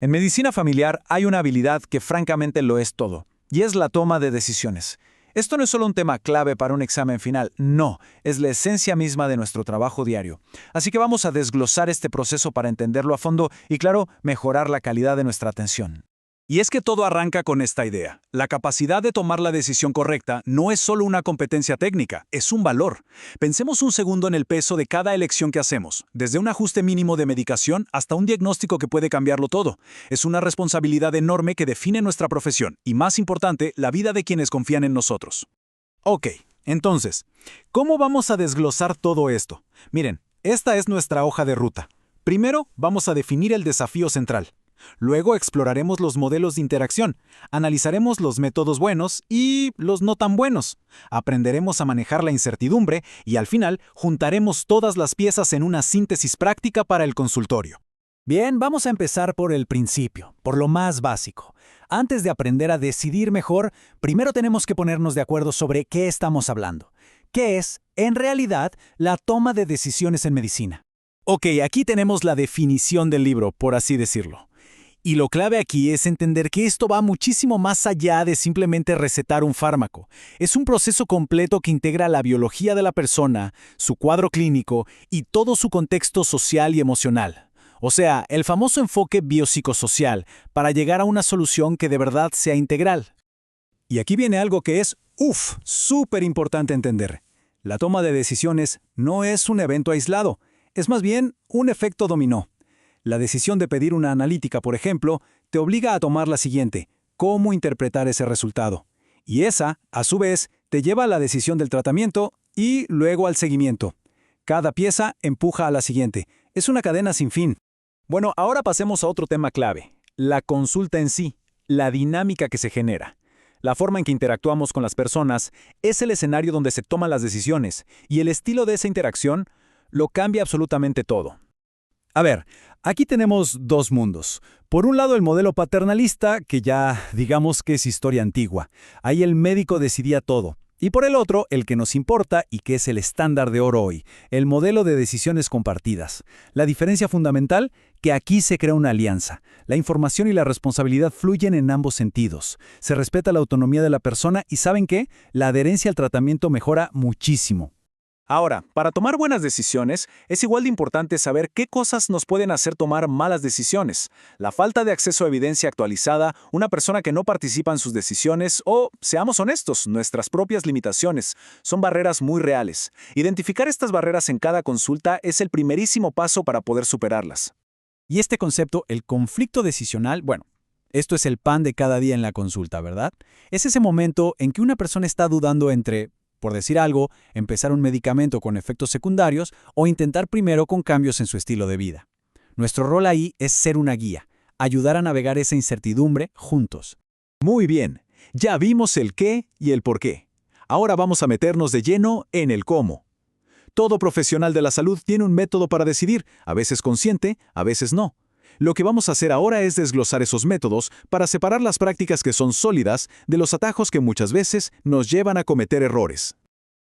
En medicina familiar hay una habilidad que francamente lo es todo, y es la toma de decisiones. Esto no es solo un tema clave para un examen final, no, es la esencia misma de nuestro trabajo diario. Así que vamos a desglosar este proceso para entenderlo a fondo y, claro, mejorar la calidad de nuestra atención. Y es que todo arranca con esta idea. La capacidad de tomar la decisión correcta no es solo una competencia técnica, es un valor. Pensemos un segundo en el peso de cada elección que hacemos, desde un ajuste mínimo de medicación hasta un diagnóstico que puede cambiarlo todo. Es una responsabilidad enorme que define nuestra profesión y, más importante, la vida de quienes confían en nosotros. Ok, entonces, ¿cómo vamos a desglosar todo esto? Miren, esta es nuestra hoja de ruta. Primero, vamos a definir el desafío central. Luego exploraremos los modelos de interacción, analizaremos los métodos buenos y los no tan buenos, aprenderemos a manejar la incertidumbre y al final juntaremos todas las piezas en una síntesis práctica para el consultorio. Bien, vamos a empezar por el principio, por lo más básico. Antes de aprender a decidir mejor, primero tenemos que ponernos de acuerdo sobre qué estamos hablando. ¿Qué es, en realidad, la toma de decisiones en medicina? Ok, aquí tenemos la definición del libro, por así decirlo. Y lo clave aquí es entender que esto va muchísimo más allá de simplemente recetar un fármaco. Es un proceso completo que integra la biología de la persona, su cuadro clínico y todo su contexto social y emocional. O sea, el famoso enfoque biopsicosocial para llegar a una solución que de verdad sea integral. Y aquí viene algo que es, súper importante entender. La toma de decisiones no es un evento aislado, es más bien un efecto dominó. La decisión de pedir una analítica, por ejemplo, te obliga a tomar la siguiente: cómo interpretar ese resultado. Y esa, a su vez, te lleva a la decisión del tratamiento y luego al seguimiento. Cada pieza empuja a la siguiente. Es una cadena sin fin. Bueno, ahora pasemos a otro tema clave: la consulta en sí, la dinámica que se genera. La forma en que interactuamos con las personas es el escenario donde se toman las decisiones, y el estilo de esa interacción lo cambia absolutamente todo. A ver, aquí tenemos dos mundos. Por un lado, el modelo paternalista, que ya digamos que es historia antigua. Ahí el médico decidía todo. Y por el otro, el que nos importa y que es el estándar de oro hoy, el modelo de decisiones compartidas. La diferencia fundamental, que aquí se crea una alianza. La información y la responsabilidad fluyen en ambos sentidos. Se respeta la autonomía de la persona y ¿saben qué? La adherencia al tratamiento mejora muchísimo. Ahora, para tomar buenas decisiones, es igual de importante saber qué cosas nos pueden hacer tomar malas decisiones. La falta de acceso a evidencia actualizada, una persona que no participa en sus decisiones o, seamos honestos, nuestras propias limitaciones, son barreras muy reales. Identificar estas barreras en cada consulta es el primerísimo paso para poder superarlas. Y este concepto, el conflicto decisional, bueno, esto es el pan de cada día en la consulta, ¿verdad? Es ese momento en que una persona está dudando entre, por decir algo, empezar un medicamento con efectos secundarios o intentar primero con cambios en su estilo de vida. Nuestro rol ahí es ser una guía, ayudar a navegar esa incertidumbre juntos. Muy bien, ya vimos el qué y el por qué. Ahora vamos a meternos de lleno en el cómo. Todo profesional de la salud tiene un método para decidir, a veces consciente, a veces no. Lo que vamos a hacer ahora es desglosar esos métodos para separar las prácticas que son sólidas de los atajos que muchas veces nos llevan a cometer errores.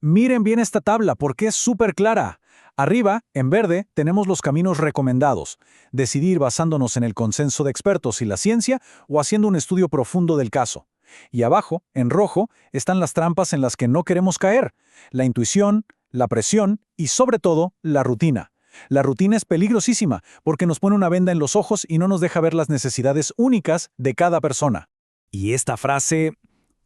Miren bien esta tabla porque es súper clara. Arriba, en verde, tenemos los caminos recomendados. Decidir basándonos en el consenso de expertos y la ciencia o haciendo un estudio profundo del caso. Y abajo, en rojo, están las trampas en las que no queremos caer. La intuición, la presión y, sobre todo, la rutina. La rutina es peligrosísima porque nos pone una venda en los ojos y no nos deja ver las necesidades únicas de cada persona. Y esta frase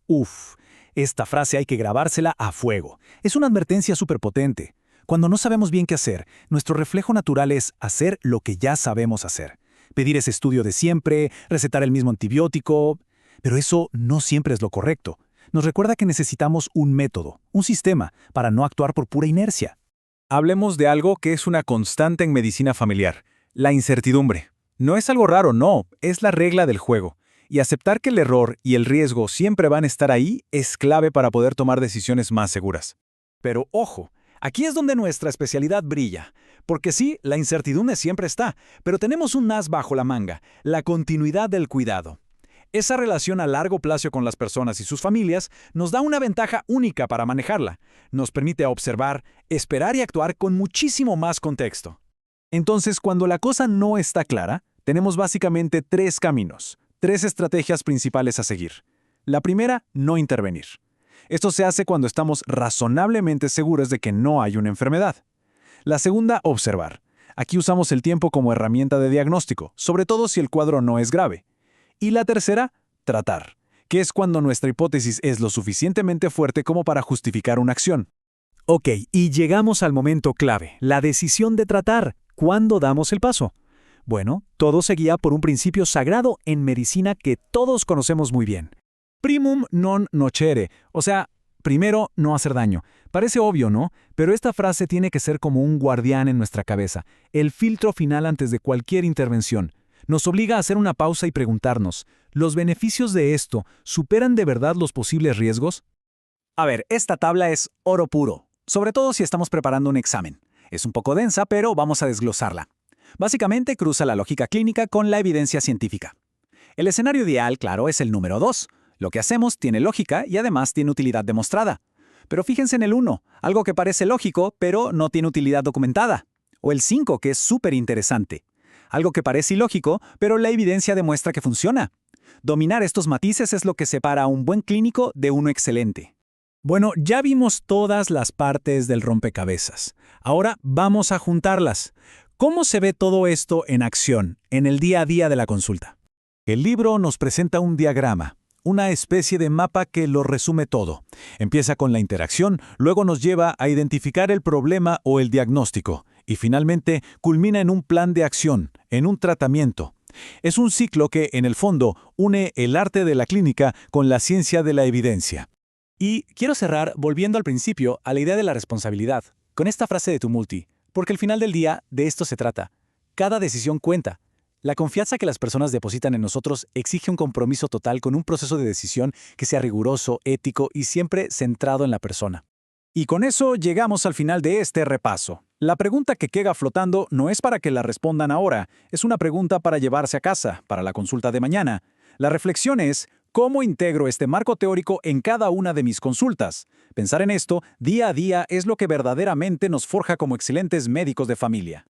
hay que grabársela a fuego. Es una advertencia superpotente. Cuando no sabemos bien qué hacer, nuestro reflejo natural es hacer lo que ya sabemos hacer. Pedir ese estudio de siempre, recetar el mismo antibiótico. Pero eso no siempre es lo correcto. Nos recuerda que necesitamos un método, un sistema, para no actuar por pura inercia. Hablemos de algo que es una constante en medicina familiar: la incertidumbre. No es algo raro, no, es la regla del juego. Y aceptar que el error y el riesgo siempre van a estar ahí es clave para poder tomar decisiones más seguras. Pero ojo, aquí es donde nuestra especialidad brilla. Porque sí, la incertidumbre siempre está, pero tenemos un as bajo la manga: la continuidad del cuidado. Esa relación a largo plazo con las personas y sus familias nos da una ventaja única para manejarla. Nos permite observar, esperar y actuar con muchísimo más contexto. Entonces, cuando la cosa no está clara, Tenemos básicamente tres caminos, tres estrategias principales a seguir. La primera, no intervenir. Esto se hace cuando estamos razonablemente seguros de que no hay una enfermedad. La segunda, observar. Aquí usamos el tiempo como herramienta de diagnóstico, sobre todo si el cuadro no es grave. Y la tercera, tratar, que es cuando nuestra hipótesis es lo suficientemente fuerte como para justificar una acción. Ok, y llegamos al momento clave, la decisión de tratar. ¿Cuándo damos el paso? Bueno, todo se guía por un principio sagrado en medicina que todos conocemos muy bien. Primum non nocere, o sea, primero no hacer daño. Parece obvio, ¿no? Pero esta frase tiene que ser como un guardián en nuestra cabeza, el filtro final antes de cualquier intervención. Nos obliga a hacer una pausa y preguntarnos, ¿los beneficios de esto superan de verdad los posibles riesgos? A ver, esta tabla es oro puro, sobre todo si estamos preparando un examen. Es un poco densa, pero vamos a desglosarla. Básicamente cruza la lógica clínica con la evidencia científica. El escenario ideal, claro, es el número 2. Lo que hacemos tiene lógica y además tiene utilidad demostrada. Pero fíjense en el 1, algo que parece lógico, pero no tiene utilidad documentada. O el 5, que es súper interesante. Algo que parece ilógico, pero la evidencia demuestra que funciona. Dominar estos matices es lo que separa a un buen clínico de uno excelente. Bueno, ya vimos todas las partes del rompecabezas. Ahora vamos a juntarlas. ¿Cómo se ve todo esto en acción, en el día a día de la consulta? El libro nos presenta un diagrama, una especie de mapa que lo resume todo. Empieza con la interacción, luego nos lleva a identificar el problema o el diagnóstico, y finalmente culmina en un plan de acción, en un tratamiento. Es un ciclo que, en el fondo, une el arte de la clínica con la ciencia de la evidencia. Y quiero cerrar volviendo al principio a la idea de la responsabilidad, con esta frase de Tumulty, porque al final del día de esto se trata. Cada decisión cuenta. La confianza que las personas depositan en nosotros exige un compromiso total con un proceso de decisión que sea riguroso, ético y siempre centrado en la persona. Y con eso llegamos al final de este repaso. La pregunta que queda flotando no es para que la respondan ahora, es una pregunta para llevarse a casa, para la consulta de mañana. La reflexión es, ¿cómo integro este marco teórico en cada una de mis consultas? Pensar en esto día a día es lo que verdaderamente nos forja como excelentes médicos de familia.